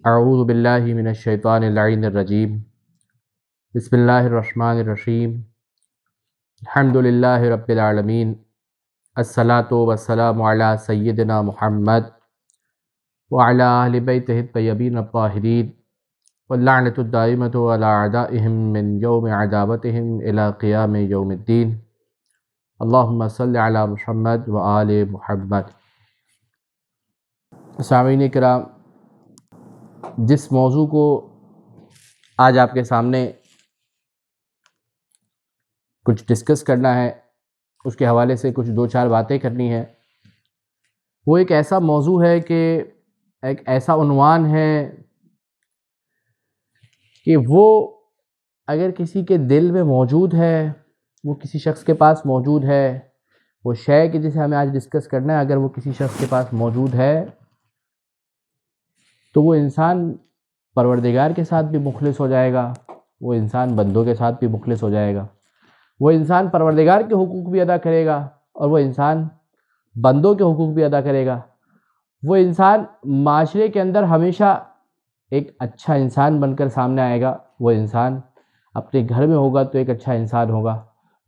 اعوذ باللہ من الشیطان اللعین الرجیم بسم اللہ الرحمن الرحیم الحمد للہ رب العالمین الصلاۃ والسلام علی سیدنا محمد وعلی اہل بیتہ الطیبین الطاہرین واللعنۃ الدائمۃ علی اعدائہم من یوم عداوتہم الی قیام یوم الدین اللہم صل علی محمد وآل محمد۔ سامعین کرام، جس موضوع کو آج آپ کے سامنے کچھ ڈسکس کرنا ہے، اس کے حوالے سے کچھ دو چار باتیں کرنی ہیں، وہ ایک ایسا موضوع ہے کہ ایک ایسا عنوان ہے کہ وہ اگر کسی کے دل میں موجود ہے، وہ کسی شخص کے پاس موجود ہے، وہ شے کہ جسے ہمیں آج ڈسکس کرنا ہے، اگر وہ کسی شخص کے پاس موجود ہے تو وہ انسان پروردگار کے ساتھ بھی مخلص ہو جائے گا، وہ انسان بندوں کے ساتھ بھی مخلص ہو جائے گا، وہ انسان پروردگار کے حقوق بھی ادا کرے گا اور وہ انسان بندوں کے حقوق بھی ادا کرے گا، وہ انسان معاشرے کے اندر ہمیشہ ایک اچھا انسان بن کر سامنے آئے گا، وہ انسان اپنے گھر میں ہوگا تو ایک اچھا انسان ہوگا،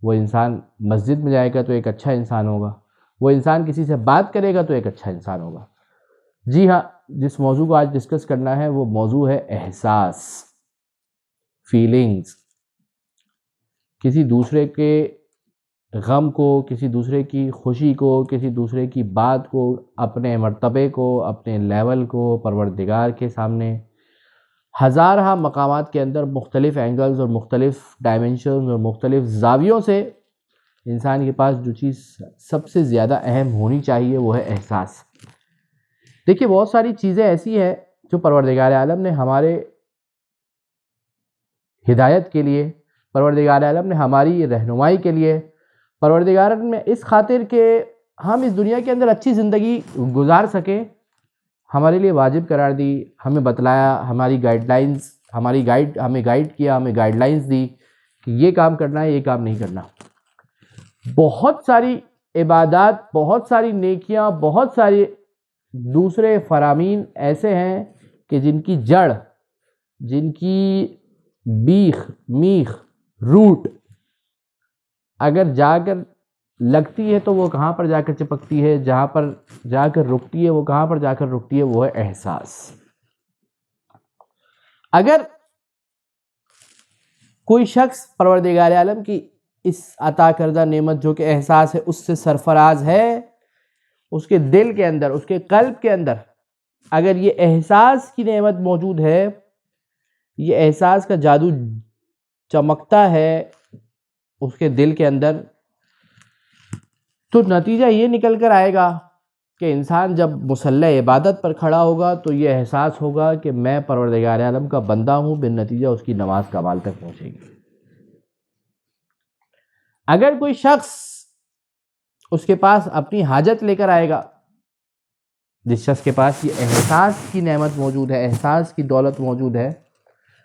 وہ انسان مسجد میں جائے گا تو ایک اچھا انسان ہوگا، وہ انسان کسی سے بات کرے گا تو ایک اچھا انسان ہوگا۔ جی ہاں، جس موضوع کو آج ڈسکس کرنا ہے وہ موضوع ہے احساس، فیلنگز۔ کسی دوسرے کے غم کو، کسی دوسرے کی خوشی کو، کسی دوسرے کی بات کو، اپنے مرتبے کو، اپنے لیول کو پروردگار کے سامنے ہزارہ مقامات کے اندر مختلف اینگلز اور مختلف ڈائمنشنز اور مختلف زاویوں سے انسان کے پاس جو چیز سب سے زیادہ اہم ہونی چاہیے وہ ہے احساس۔ دیکھیے، بہت ساری چیزیں ایسی ہیں جو پروردگار عالم نے ہمارے ہدایت کے لیے، پروردگار عالم نے ہماری رہنمائی کے لیے، پروردگار عالم نے اس خاطر کہ ہم اس دنیا کے اندر اچھی زندگی گزار سکیں ہمارے لیے واجب قرار دی، ہمیں بتلایا، ہماری گائیڈ لائنز، ہمیں گائیڈ کیا، ہمیں گائیڈ لائنز دی کہ یہ کام کرنا ہے، یہ کام نہیں کرنا۔ بہت ساری عبادات، بہت ساری نیکیاں، بہت ساری دوسرے فرامین ایسے ہیں کہ جن کی جڑ، جن کی بیخ، میخ، روٹ اگر جا کر لگتی ہے تو وہ کہاں پر جا کر چپکتی ہے، جہاں پر جا کر رکتی ہے وہ کہاں پر جا کر رکتی ہے، وہ ہے احساس۔ اگر کوئی شخص پروردگار عالم کی اس عطا کردہ نعمت جو کہ احساس ہے اس سے سرفراز ہے، اس کے دل کے اندر، اس کے قلب کے اندر اگر یہ احساس کی نعمت موجود ہے، یہ احساس کا جادو چمکتا ہے اس کے دل کے اندر، تو نتیجہ یہ نکل کر آئے گا کہ انسان جب مصلی عبادت پر کھڑا ہوگا تو یہ احساس ہوگا کہ میں پروردگار عالم کا بندہ ہوں، بالنتیجہ اس کی نماز کمال تک پہنچے گی۔ اگر کوئی شخص اس کے پاس اپنی حاجت لے کر آئے گا، جس شخص کے پاس یہ احساس کی نعمت موجود ہے، احساس کی دولت موجود ہے،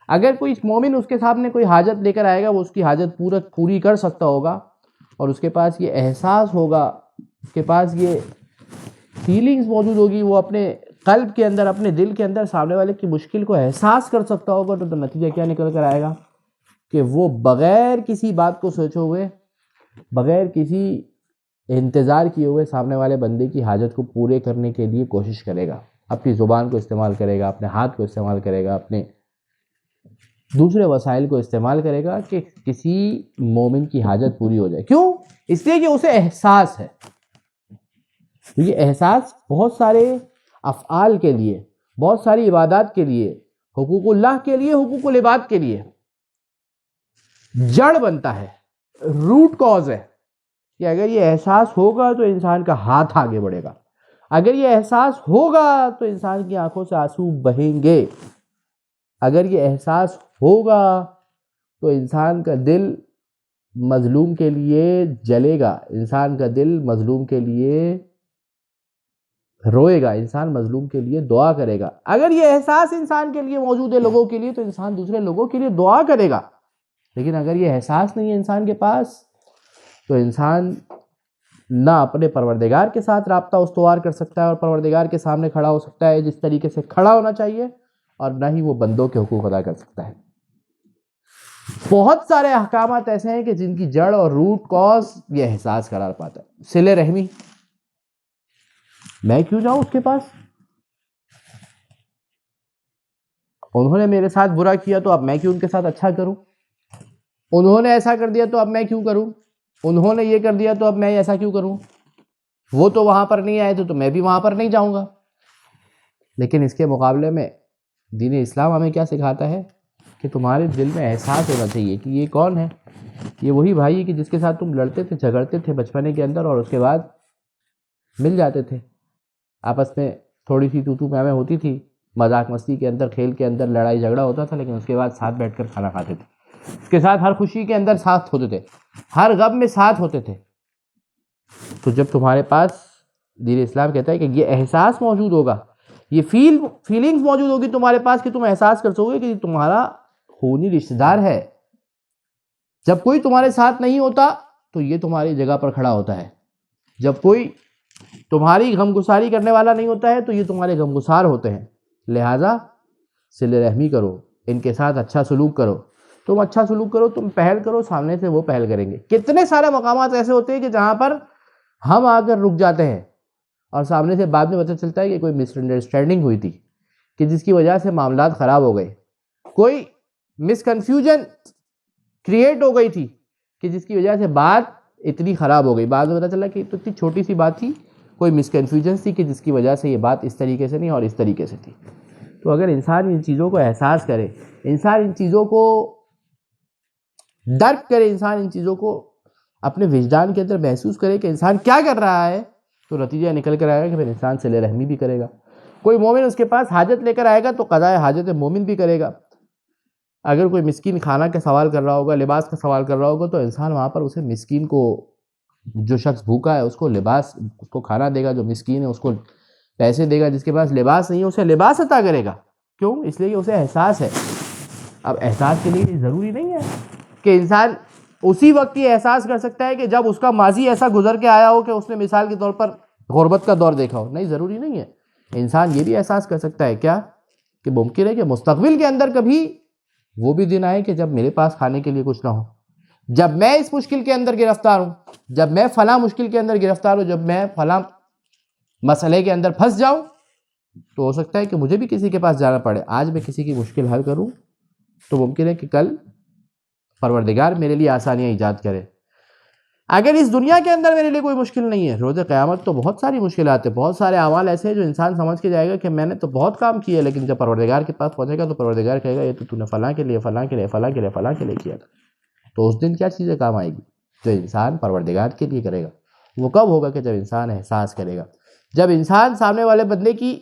اگر کوئی مومن اس کے سامنے کوئی حاجت لے کر آئے گا، وہ اس کی حاجت پوری کر سکتا ہوگا، اور اس کے پاس یہ احساس ہوگا، اس کے پاس یہ فیلنگز موجود ہوگی، وہ اپنے قلب کے اندر، اپنے دل کے اندر سامنے والے کی مشکل کو احساس کر سکتا ہوگا، تو نتیجہ کیا نکل کر آئے گا کہ وہ بغیر کسی بات کو سوچے ہوئے، بغیر کسی انتظار کیے ہوئے سامنے والے بندے کی حاجت کو پورے کرنے کے لیے کوشش کرے گا، اپنی زبان کو استعمال کرے گا، اپنے ہاتھ کو استعمال کرے گا، اپنے دوسرے وسائل کو استعمال کرے گا کہ کسی مومن کی حاجت پوری ہو جائے۔ کیوں؟ اس لیے کہ اسے احساس ہے۔ یہ احساس بہت سارے افعال کے لیے، بہت ساری عبادات کے لیے، حقوق اللہ کے لیے، حقوق العباد کے لیے جڑ بنتا ہے، روٹ کاز ہے کہ اگر یہ احساس ہوگا تو انسان کا ہاتھ آگے بڑھے گا، اگر یہ احساس ہوگا تو انسان کی آنکھوں سے آنسو بہیں گے، اگر یہ احساس ہوگا تو انسان کا دل مظلوم کے لیے جلے گا، انسان کا دل مظلوم کے لیے روئے گا، انسان مظلوم کے لیے دعا کرے گا۔ اگر یہ احساس انسان کے لیے موجود ہے، لوگوں کے لیے، تو انسان دوسرے لوگوں کے لیے دعا کرے گا۔ لیکن اگر یہ احساس نہیں ہے انسان کے پاس، تو انسان نہ اپنے پروردگار کے ساتھ رابطہ استوار کر سکتا ہے اور پروردگار کے سامنے کھڑا ہو سکتا ہے جس طریقے سے کھڑا ہونا چاہیے، اور نہ ہی وہ بندوں کے حقوق ادا کر سکتا ہے۔ بہت سارے احکامات ایسے ہیں کہ جن کی جڑ اور روٹ کاز یہ احساس قرار پاتا ہے۔ صلہ رحمی، میں کیوں جاؤں اس کے پاس؟ انہوں نے میرے ساتھ برا کیا تو اب میں کیوں ان کے ساتھ اچھا کروں؟ انہوں نے ایسا کر دیا تو اب میں کیوں کروں؟ انہوں نے یہ کر دیا تو اب میں ایسا کیوں کروں؟ وہ تو وہاں پر نہیں آئے تو میں بھی وہاں پر نہیں جاؤں گا۔ لیکن اس کے مقابلے میں دین اسلام ہمیں کیا سکھاتا ہے کہ تمہارے دل میں احساس ہونا چاہیے کہ یہ کون ہے؟ یہ وہی بھائی ہے کہ جس کے ساتھ تم لڑتے تھے، جھگڑتے تھے بچپنے کے اندر، اور اس کے بعد مل جاتے تھے، آپس میں تھوڑی سی تو میں ہوتی تھی، مذاق مستی کے اندر، کھیل کے اندر لڑائی جھگڑا ہوتا تھا، لیکن اس کے بعد ساتھ بیٹھ کر کھانا کھاتے تھے، اس کے ساتھ ہر خوشی کے اندر ساتھ ہوتے تھے، ہر غم میں ساتھ ہوتے تھے۔ تو جب تمہارے پاس دین اسلام کہتا ہے کہ یہ احساس موجود ہوگا، یہ فیلنگز موجود ہوگی تمہارے پاس کہ تم احساس کر سکو گے کہ یہ تمہارا خونی رشتہ دار ہے۔ جب کوئی تمہارے ساتھ نہیں ہوتا تو یہ تمہاری جگہ پر کھڑا ہوتا ہے، جب کوئی تمہاری غمگساری کرنے والا نہیں ہوتا ہے تو یہ تمہارے غمگسار ہوتے ہیں۔ لہٰذا صلہ رحمی کرو، ان کے ساتھ اچھا سلوک کرو، تم اچھا سلوک کرو، تم پہل کرو، سامنے سے وہ پہل کریں گے۔ کتنے سارے مقامات ایسے ہوتے ہیں کہ جہاں پر ہم آ کر رک جاتے ہیں اور سامنے سے بعد میں پتہ چلتا ہے کہ کوئی مس انڈرسٹینڈنگ ہوئی تھی کہ جس کی وجہ سے معاملات خراب ہو گئے، کوئی مس کنفیوژن کریٹ ہو گئی تھی کہ جس کی وجہ سے بات اتنی خراب ہو گئی۔ بعد میں پتہ چلا کہ تو اتنی چھوٹی سی بات تھی، کوئی مس کنفیوژن تھی کہ جس کی وجہ سے یہ بات اس طریقے سے نہیں اور اس طریقے سے تھی۔ تو اگر انسان ان چیزوں کو احساس کرے، انسان ان چیزوں کو درک کرے، انسان ان چیزوں کو اپنے وجدان کے اندر محسوس کرے کہ انسان کیا کر رہا ہے، تو نتیجہ نکل کر آئے گا کہ پھر انسان صلہ رحمی بھی کرے گا۔ کوئی مومن اس کے پاس حاجت لے کر آئے گا تو قضاء حاجت مومن بھی کرے گا۔ اگر کوئی مسکین کھانا کا سوال کر رہا ہوگا، لباس کا سوال کر رہا ہوگا، تو انسان وہاں پر اسے مسکین کو، جو شخص بھوکا ہے اس کو لباس، اس کو کھانا دے گا، جو مسکین ہے اس کو پیسے دے گا، جس کے پاس لباس نہیں ہے اسے لباس عطا کرے گا۔ کیوں؟ اس لیے کہ اسے احساس ہے۔ اب احساس کے لیے یہ ضروری نہیں ہے کہ انسان اسی وقت یہ احساس کر سکتا ہے کہ جب اس کا ماضی ایسا گزر کے آیا ہو کہ اس نے مثال کے طور پر غربت کا دور دیکھا ہو، نہیں، ضروری نہیں ہے۔ انسان یہ بھی احساس کر سکتا ہے کیا کہ ممکن ہے کہ مستقبل کے اندر کبھی وہ بھی دن آئے کہ جب میرے پاس کھانے کے لیے کچھ نہ ہو، جب میں اس مشکل کے اندر گرفتار ہوں، جب میں فلاں مشکل کے اندر گرفتار ہوں، جب میں فلاں مسئلے کے اندر پھنس جاؤں، تو ہو سکتا ہے کہ مجھے بھی کسی کے پاس جانا پڑے۔ آج میں کسی کی مشکل حل کروں تو ممکن ہے کہ کل پروردگار میرے لیے آسانیاں ایجاد کرے۔ اگر اس دنیا کے اندر میرے لیے کوئی مشکل نہیں ہے، روز قیامت تو بہت ساری مشکلات ہیں، بہت سارے اعمال ایسے ہیں جو انسان سمجھ کے جائے گا کہ میں نے تو بہت کام کیے، لیکن جب پروردگار کے پاس پہنچے گا تو پروردگار کہے گا یہ تو نے فلاں کے لیے، فلاں کے لیے، فلاں کے لیے، فلاں کے لیے کیا تھا۔ تو اس دن کیا چیزیں کام آئے گی؟ جو انسان پروردگار کے لیے کرے گا۔ وہ کب ہوگا؟ کہ جب انسان احساس کرے گا، جب انسان سامنے والے بندے کی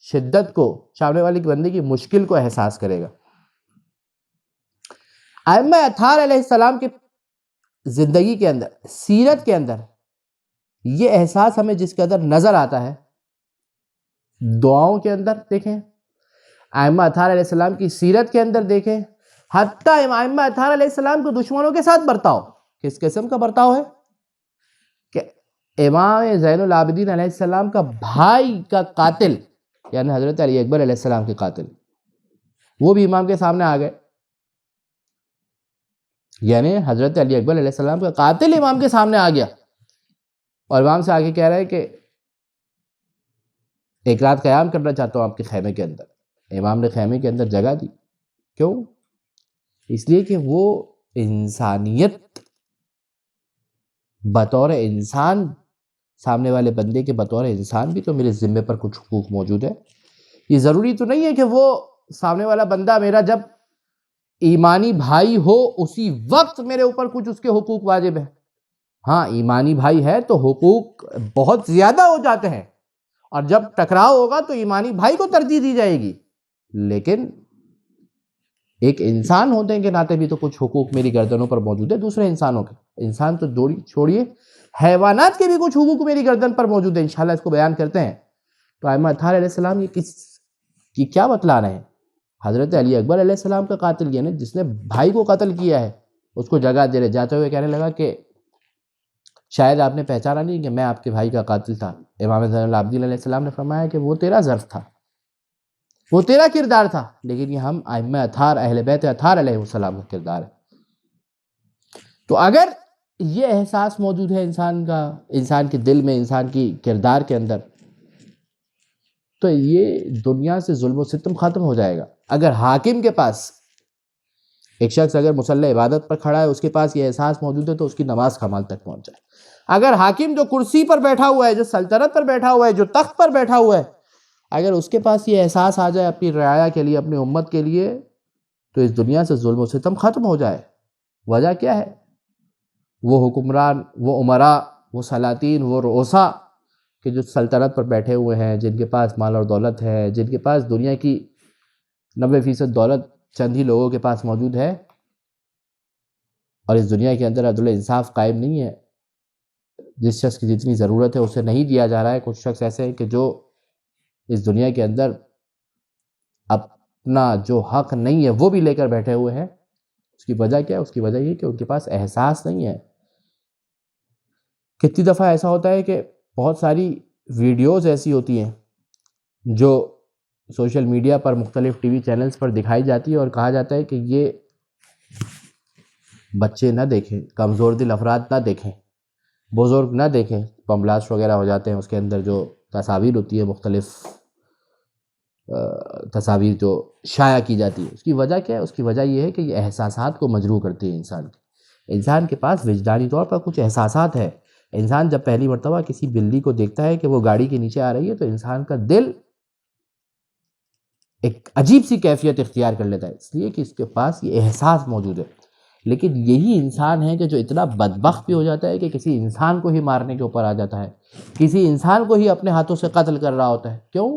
شدت کو، سامنے والے بندے کی مشکل کو احساس کرے گا۔ ائمہ اطہار علیہ السلام کی زندگی کے اندر، سیرت کے اندر یہ احساس ہمیں جس قدر نظر آتا ہے، دعاؤں کے اندر دیکھیں، ائمہ اطہار علیہ السلام کی سیرت کے اندر دیکھیں، حتیٰ ائمہ اطہار علیہ السلام کو دشمنوں کے ساتھ برتاؤ کس قسم کا برتاؤ ہے کہ امام زین العابدین علیہ السلام کا بھائی کا قاتل، یعنی حضرت علی اکبر علیہ السلام کے قاتل، وہ بھی امام کے سامنے آ گئے، یعنی حضرت علی اکبر علیہ السلام کا قاتل امام کے سامنے آ گیا اور امام سے آگے کہہ رہا ہے کہ ایک رات قیام کرنا چاہتا ہوں آپ کے خیمے کے اندر۔ امام نے خیمے کے اندر جگہ دی، کیوں؟ اس لیے کہ وہ انسانیت، بطور انسان، سامنے والے بندے کے بطور انسان بھی تو میرے ذمے پر کچھ حقوق موجود ہے۔ یہ ضروری تو نہیں ہے کہ وہ سامنے والا بندہ میرا جب ایمانی بھائی ہو اسی وقت میرے اوپر کچھ اس کے حقوق واجب ہیں۔ ہاں، ایمانی بھائی ہے تو حقوق بہت زیادہ ہو جاتے ہیں، اور جب ٹکراؤ ہوگا تو ایمانی بھائی کو ترجیح دی جائے گی، لیکن ایک انسان ہونے کے ناطے بھی تو کچھ حقوق میری گردنوں پر موجود ہے دوسرے انسانوں کے۔ انسان تو چھوڑیے، حیوانات کے بھی کچھ حقوق میری گردن پر موجود ہیں، انشاءاللہ اس کو بیان کرتے ہیں۔ تو ائمہ اطہار علیہ السلام یہ کس کی کیا بتلا رہے ہیں؟ حضرت علی اکبر علیہ السلام کا قاتل، یعنی جس نے بھائی کو قتل کیا ہے، اس کو جگہ دے رہے، جاتے ہوئے کہنے لگا کہ شاید آپ نے پہچانا نہیں کہ میں آپ کے بھائی کا قاتل تھا۔ امام زین العابدین علیہ السلام نے فرمایا کہ وہ تیرا ظرف تھا، وہ تیرا کردار تھا، لیکن یہ ہم ائمہ اطہار اہل بیت اطہار علیہ السلام کا کردار ہے۔ تو اگر یہ احساس موجود ہے انسان کے دل میں، انسان کی کردار کے اندر، تو یہ دنیا سے ظلم و ستم ختم ہو جائے گا۔ اگر حاکم کے پاس، ایک شخص اگر مصلی عبادت پر کھڑا ہے، اس کے پاس یہ احساس موجود ہے تو اس کی نماز کمال تک پہنچ جائے۔ اگر حاکم جو کرسی پر بیٹھا ہوا ہے، جو سلطنت پر بیٹھا ہوا ہے، جو تخت پر بیٹھا ہوا ہے، اگر اس کے پاس یہ احساس آ جائے اپنی رعایا کے لیے، اپنی امت کے لیے، تو اس دنیا سے ظلم و ستم ختم ہو جائے۔ وجہ کیا ہے؟ وہ حکمران، وہ امراء، وہ سلاطین، وہ رؤساء کہ جو سلطنت پر بیٹھے ہوئے ہیں، جن کے پاس مال اور دولت ہے، جن کے پاس دنیا کی 90% دولت چند ہی لوگوں کے پاس موجود ہے، اور اس دنیا کے اندر عدل انصاف قائم نہیں ہے۔ جس شخص کی جتنی ضرورت ہے اسے نہیں دیا جا رہا ہے۔ کچھ شخص ایسے ہیں کہ جو اس دنیا کے اندر اپنا جو حق نہیں ہے وہ بھی لے کر بیٹھے ہوئے ہیں۔ اس کی وجہ کیا ہے؟ اس کی وجہ یہ کہ ان کے پاس احساس نہیں ہے۔ کتنی دفعہ ایسا ہوتا ہے کہ بہت ساری ویڈیوز ایسی ہوتی ہیں جو سوشل میڈیا پر، مختلف ٹی وی چینلز پر دکھائی جاتی ہے، اور کہا جاتا ہے کہ یہ بچے نہ دیکھیں، کمزور دل افراد نہ دیکھیں، بزرگ نہ دیکھیں۔ بم بلاسٹ وغیرہ ہو جاتے ہیں، اس کے اندر جو تصاویر ہوتی ہے، مختلف تصاویر جو شائع کی جاتی ہے، اس کی وجہ کیا ہے؟ اس کی وجہ یہ ہے کہ یہ احساسات کو مجروح کرتی ہے انسان کے پاس وجدانی طور پر کچھ احساسات ہے۔ انسان جب پہلی مرتبہ کسی بلی کو دیکھتا ہے کہ وہ گاڑی کے نیچے آ رہی ہے، تو انسان کا دل ایک عجیب سی کیفیت اختیار کر لیتا ہے، اس لیے کہ اس کے پاس یہ احساس موجود ہے۔ لیکن یہی انسان ہے کہ جو اتنا بدبخت بھی ہو جاتا ہے کہ کسی انسان کو ہی مارنے کے اوپر آ جاتا ہے، کسی انسان کو ہی اپنے ہاتھوں سے قتل کر رہا ہوتا ہے۔ کیوں؟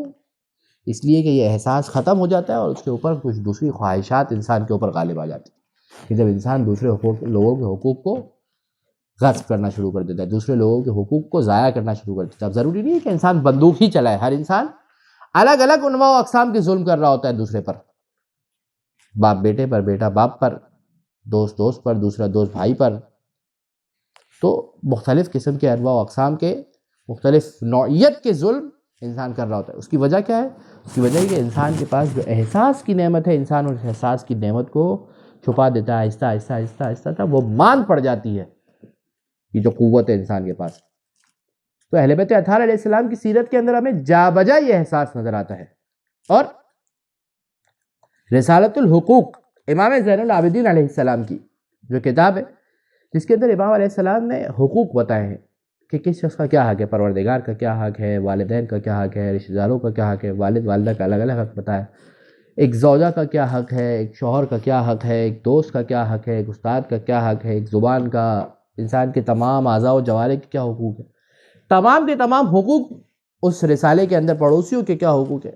اس لیے کہ یہ احساس ختم ہو جاتا ہے، اور اس کے اوپر کچھ دوسری خواہشات انسان کے اوپر غالب آ جاتی ہیں، کہ جب انسان دوسرے لوگوں کے حقوق کو غصب کرنا شروع کر دیتا ہے، دوسرے لوگوں کے حقوق کو ضائع کرنا شروع کر دیتا ہے۔ اب ضروری نہیں ہے کہ انسان بندوق ہی چلائے، ہر انسان الگ الگ انواع و اقسام کے ظلم کر رہا ہوتا ہے دوسرے پر، باپ بیٹے پر، بیٹا باپ پر، دوست پر، دوسرا دوست بھائی پر۔ تو مختلف قسم کے انواع و اقسام کے، مختلف نوعیت کے ظلم انسان کر رہا ہوتا ہے۔ اس کی وجہ کیا ہے؟ اس کی وجہ یہ کہ انسان کے پاس جو احساس کی نعمت ہے، انسان اس احساس کی نعمت کو چھپا دیتا ہے، آہستہ آہستہ آہستہ آہستہ وہ مان پڑ جاتی ہے، یہ جو قوت ہے انسان کے پاس۔ تو اہل بیت اطہار علیہ السلام کی سیرت کے اندر ہمیں جا بجا یہ احساس نظر آتا ہے۔ اور رسالۃ الحقوق، امام زین العابدین علیہ السلام کی جو کتاب ہے، جس کے اندر امام علیہ السلام نے حقوق بتائے ہیں کہ کس شخص کا کیا حق ہے، پروردگار کا کیا حق ہے، والدین کا کیا حق ہے، رشتہ داروں کا کیا حق ہے، والد والدہ کا الگ الگ حق بتایا، ایک زوجہ کا کیا حق ہے، ایک شوہر کا کیا حق ہے، ایک دوست کا کیا حق ہے، ایک استاد کا کیا حق ہے، ایک زبان کا، انسان کے تمام اعضاء و جوارح کے کیا حقوق ہے، تمام کے تمام حقوق اس رسالے کے اندر، پڑوسیوں کے کیا حقوق ہے،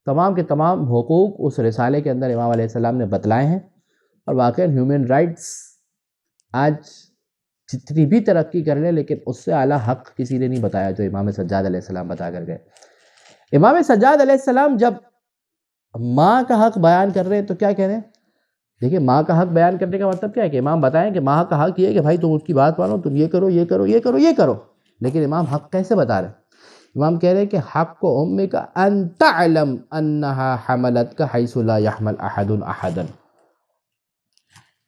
تمام کے تمام حقوق اس رسالے کے اندر امام علیہ السلام نے بتلائے ہیں۔ اور واقعی ہیومن رائٹس آج جتنی بھی ترقی کر لیں، لیکن اس سے اعلیٰ حق کسی نے نہیں بتایا جو امام سجاد علیہ السلام بتا کر گئے۔ امام سجاد علیہ السلام جب ماں کا حق بیان کر رہے ہیں تو کیا کہہ رہے ہیں؟ دیکھیں، ماں کا حق بیان کرنے کا مطلب کیا ہے کہ امام بتائیں کہ ماں کا حق یہ ہے کہ بھائی تم اس کی بات مانو، تم یہ کرو یہ کرو یہ کرو یہ کرو، لیکن امام حق کیسے بتا رہے ہیں؟ امام کہہ رہے ہیں کہ حق امک ان تعلم انہا حملتک حیث لا یحمل احد احدا،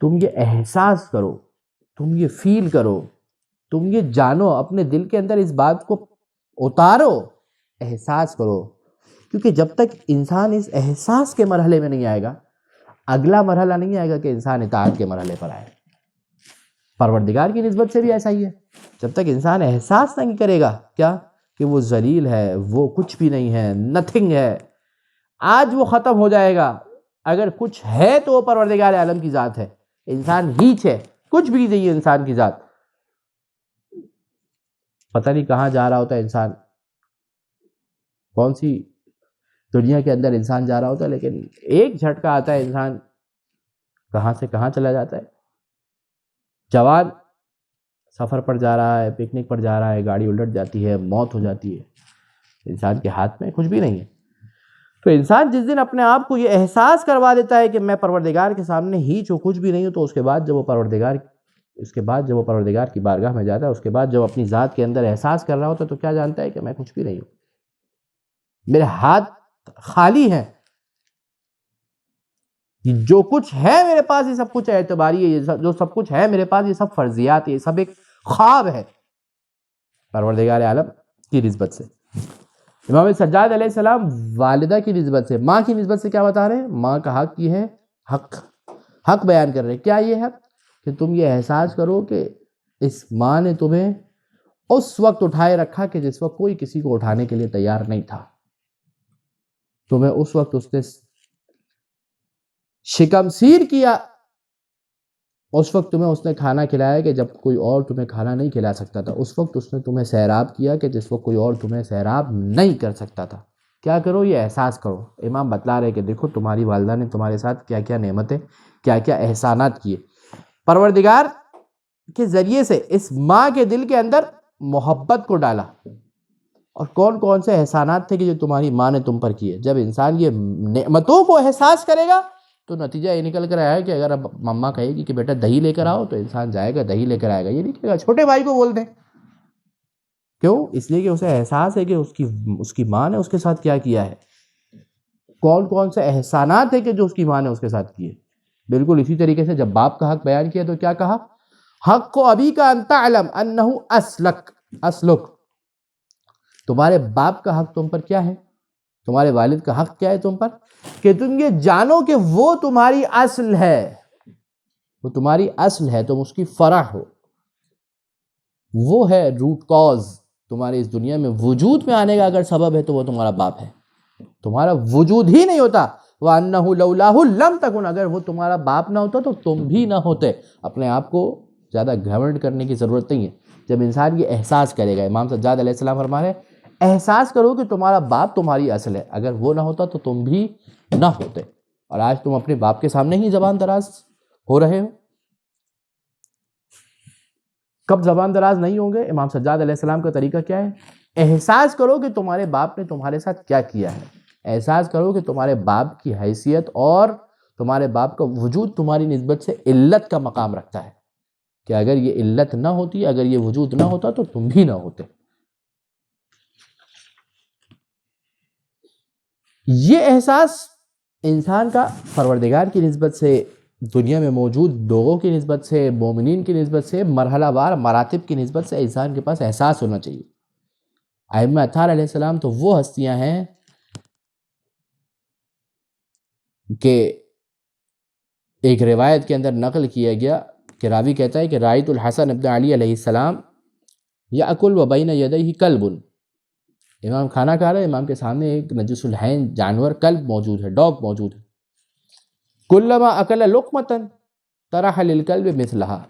تم یہ احساس کرو، تم یہ فیل کرو، تم یہ جانو، اپنے دل کے اندر اس بات کو اتارو، احساس کرو، کیونکہ جب تک انسان اس احساس کے مرحلے میں نہیں آئے گا، اگلا مرحلہ نہیں آئے گا کہ انسان اطاعت کے مرحلے پر آئے۔ پروردگار کی نسبت سے بھی ایسا ہی ہے، جب تک انسان احساس نہیں کرے گا کیا کہ وہ ذلیل ہے، وہ کچھ بھی نہیں ہے، نتھنگ ہے، آج وہ ختم ہو جائے گا، اگر کچھ ہے تو وہ پروردگار عالم کی ذات ہے، انسان ہیچ ہے، کچھ بھی نہیں ہے انسان کی ذات۔ پتہ نہیں کہاں جا رہا ہوتا ہے انسان، کون سی دنیا کے اندر انسان جا رہا ہوتا ہے، لیکن ایک جھٹکا آتا ہے، انسان کہاں سے کہاں چلا جاتا ہے۔ جوان سفر پر جا رہا ہے، پکنک پر جا رہا ہے، گاڑی الٹ جاتی ہے، موت ہو جاتی ہے، انسان کے ہاتھ میں کچھ بھی نہیں ہے۔ تو انسان جس دن اپنے آپ کو یہ احساس کروا دیتا ہے کہ میں پروردگار کے سامنے ہیچ ہوں، کچھ بھی نہیں ہوں، تو اس کے بعد جب وہ پروردگار کی بارگاہ میں جاتا ہے، اس کے بعد جب اپنی ذات کے اندر احساس کر رہا ہوتا ہے، تو کیا جانتا ہے کہ میں کچھ بھی نہیں ہوں، میرے ہاتھ خالی ہیں، یہ جو کچھ ہے میرے پاس یہ سب کچھ اعتباری ہے، یہ جو سب کچھ ہے میرے پاس یہ سب فرضیات ہے، یہ سب ایک خواب ہے پروردگار عالم کی نسبت سے۔ امام سجاد علیہ السلام والدہ کی نسبت سے، ماں کی نسبت سے کیا بتا رہے ہیں؟ ماں کا حق یہ ہے، حق بیان کر رہے ہیں۔ کیا یہ حق؟ کہ تم یہ احساس کرو کہ اس ماں نے تمہیں اس وقت اٹھائے رکھا کہ جس وقت کوئی کسی کو اٹھانے کے لیے تیار نہیں تھا، تمہیں اس وقت اس نے شکم سیر کیا، اس وقت تمہیں اس نے کھانا کھلایا کہ جب کوئی اور تمہیں کھانا نہیں کھلا سکتا تھا، اس وقت اس نے تمہیں سیراب کیا کہ جس وقت کوئی اور تمہیں سیراب نہیں کر سکتا تھا۔ کیا کرو؟ یہ احساس کرو۔ امام بتلا رہے کہ دیکھو تمہاری والدہ نے تمہارے ساتھ کیا کیا نعمتیں، کیا کیا احسانات کیے، پروردگار کے ذریعے سے اس ماں کے دل کے اندر محبت کو ڈالا، اور کون کون سے احسانات تھے کہ جو تمہاری ماں نے تم پر کیے۔ جب انسان یہ نعمتوں کو احساس کرے گا تو نتیجہ یہ نکل کر آیا کہ اگر اب مما کہے گی کہ بیٹا دہی لے کر آؤ تو انسان جائے گا، دہی لے کر آئے گا، یہ نہیں کہے گا چھوٹے بھائی کو بول دیں۔ کیوں؟ اس لیے کہ اسے احساس ہے کہ اس کی ماں نے اس کے ساتھ کیا کیا ہے، کون کون سے احسانات ہیں کہ جو اس کی ماں نے اس کے ساتھ کیے۔ بالکل اسی طریقے سے جب باپ کا حق بیان کیا تو کیا کہا؟ حق کو ابھی کا ان تعلم انہ اسلک، تمہارے باپ کا حق تم پر کیا ہے، تمہارے والد کا حق کیا ہے تم پر، کہ تم یہ جانو کہ وہ تمہاری اصل ہے، وہ تمہاری اصل ہے، تم اس کی فرع ہو، وہ ہے روٹ کاز تمہارے اس دنیا میں وجود میں آنے کا اگر سبب ہے تو وہ تمہارا باپ ہے۔ تمہارا وجود ہی نہیں ہوتا، وَأَنَّهُ لَوْلَاهُ لَمْ تَكُنْ، اگر وہ تمہارا باپ نہ ہوتا تو تم بھی نہ ہوتے۔ اپنے آپ کو زیادہ گھمنڈ کرنے کی ضرورت نہیں ہے، جب انسان یہ احساس کرے گا۔ امام سجاد علیہ السلام فرما رہے ہیں احساس کرو کہ تمہارا باپ تمہاری اصل ہے، اگر وہ نہ ہوتا تو تم بھی نہ ہوتے، اور آج تم اپنے باپ کے سامنے ہی زبان دراز ہو رہے ہو۔ کب زبان دراز نہیں ہوں گے؟ امام سجاد علیہ السلام کا طریقہ کیا ہے؟ احساس کرو کہ تمہارے باپ نے تمہارے ساتھ کیا کیا ہے، احساس کرو کہ تمہارے باپ کی حیثیت اور تمہارے باپ کا وجود تمہاری نسبت سے علت کا مقام رکھتا ہے، کہ اگر یہ علت نہ ہوتی، اگر یہ وجود نہ ہوتا تو تم بھی نہ ہوتے۔ یہ احساس انسان کا پروردگار کی نسبت سے، دنیا میں موجود لوگوں کی نسبت سے، مومنین کی نسبت سے، مرحلہ وار مراتب کی نسبت سے انسان کے پاس احساس ہونا چاہیے۔ ائمہ اطہار علیہ السلام تو وہ ہستیاں ہیں کہ ایک روایت کے اندر نقل کیا گیا کہ راوی کہتا ہے کہ رأیت الحسن ابن علی علیہ السلام یأکل و بین یدیہ کلب، امام کھانا کھا رہے ہیں، امام کے سامنے ایک نجس العین جانور کلب موجود ہے، ڈاگ موجود ہے۔ کلما اکل لقمۃ طرح للکلب مثلہا،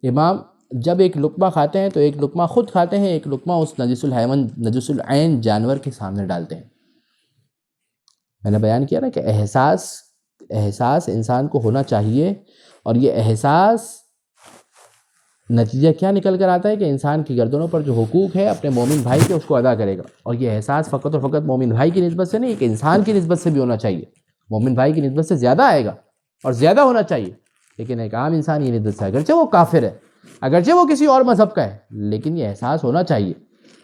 امام جب ایک لقمہ کھاتے ہیں تو ایک لقمہ خود کھاتے ہیں، ایک لقمہ اس نجس العین جانور کے سامنے ڈالتے ہیں۔ میں نے بیان کیا نا کہ احساس انسان کو ہونا چاہیے، اور یہ احساس نتیجہ کیا نکل کر آتا ہے کہ انسان کی گردنوں پر جو حقوق ہے اپنے مومن بھائی کے اس کو ادا کرے گا، اور یہ احساس فقط اور فقط مومن بھائی کی نسبت سے نہیں، ایک انسان کی نسبت سے بھی ہونا چاہیے۔ مومن بھائی کی نسبت سے زیادہ آئے گا اور زیادہ ہونا چاہیے، لیکن ایک عام انسان کی نسبت سے، اگرچہ وہ کافر ہے، اگرچہ وہ کسی اور مذہب کا ہے، لیکن یہ احساس ہونا چاہیے۔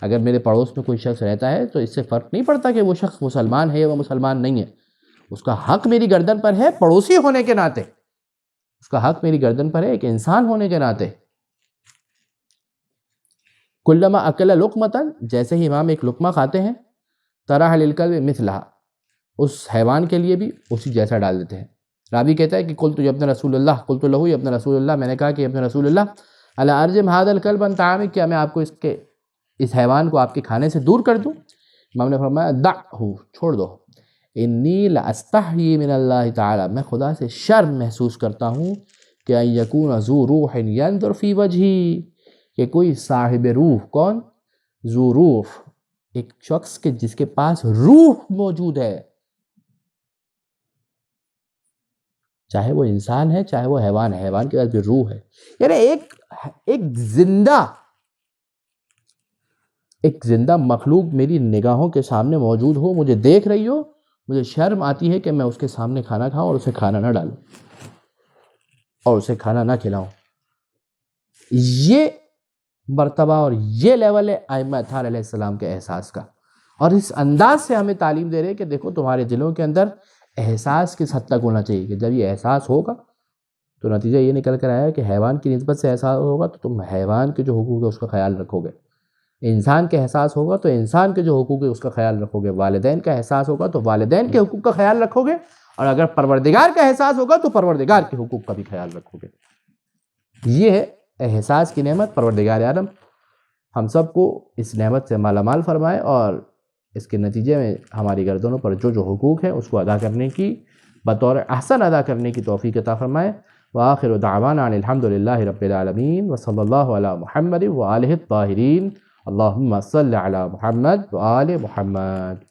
اگر میرے پڑوس میں کوئی شخص رہتا ہے تو اس سے فرق نہیں پڑتا کہ وہ شخص مسلمان ہے یا وہ مسلمان نہیں ہے، اس کا حق میری گردن پر ہے پڑوسی ہونے کے ناطے، اس کا حق میری گردن پر ہے ایک انسان ہونے کے ناطے۔ کلما اکل لقمۃ، جیسے ہی امام ایک لقمہ کھاتے ہیں، طرح للکلب مثلہا، اس حیوان کے لیے بھی اسی جیسا ڈال دیتے ہیں۔ راوی کہتا ہے کہ قلت یا ابن رسول اللہ، قلت لہو یا ابن رسول اللہ، میں نے کہا کہ ابن رسول اللہ الا ارجم ھذا الکلب عن طعامک، کیا میں آپ کو اس حیوان کو آپ کے کھانے سے دور کر دوں؟ امام نے فرمایا دعہ، چھوڑ دو، انی لاستحیی من اللہ تعالی، میں خدا سے شرم محسوس کرتا ہوں کہ ان یکون ذو روح ینظر فی وجہی، کہ کوئی صاحب روح، کون؟ ذو روح، ایک شخص کے جس کے پاس روح موجود ہے، چاہے وہ انسان ہے چاہے وہ حیوان ہے، حیوان کے پاس بھی روح ہے، یعنی ایک زندہ مخلوق میری نگاہوں کے سامنے موجود ہو، مجھے دیکھ رہی ہو، مجھے شرم آتی ہے کہ میں اس کے سامنے کھانا کھاؤں اور اسے کھانا نہ ڈالوں اور اسے کھانا نہ کھلاؤں۔ یہ مرتبہ اور یہ لیول ہے ائمہ اطہار علیہ السلام کے احساس کا، اور اس انداز سے ہمیں تعلیم دے رہے کہ دیکھو تمہارے دلوں کے اندر احساس کس حد تک ہونا چاہیے کہ جب یہ احساس ہوگا تو نتیجہ یہ نکل کر آیا کہ حیوان کی نسبت سے احساس ہوگا تو تم حیوان کے جو حقوق ہے اس کا خیال رکھو گے، انسان کے احساس ہوگا تو انسان کے جو حقوق ہے اس کا خیال رکھو گے، والدین کا احساس ہوگا تو والدین کے حقوق کا خیال رکھو گے، اور اگر پروردگار کا احساس ہوگا تو پروردگار کے حقوق کا بھی خیال رکھو گے۔ یہ ہے احساس کی نعمت۔ پروردگار عالم ہم سب کو اس نعمت سے مالا مال فرمائے اور اس کے نتیجے میں ہماری گردنوں پر جو جو حقوق ہیں اس کو ادا کرنے کی، بطور احسن ادا کرنے کی توفیق عطا فرمائے۔ وآخر دعوانا ان الحمد للہ رب العالمین وصلی اللہ علی محمد وآلہ الطاہرین۔ اللہم صل علی محمد وآل محمد۔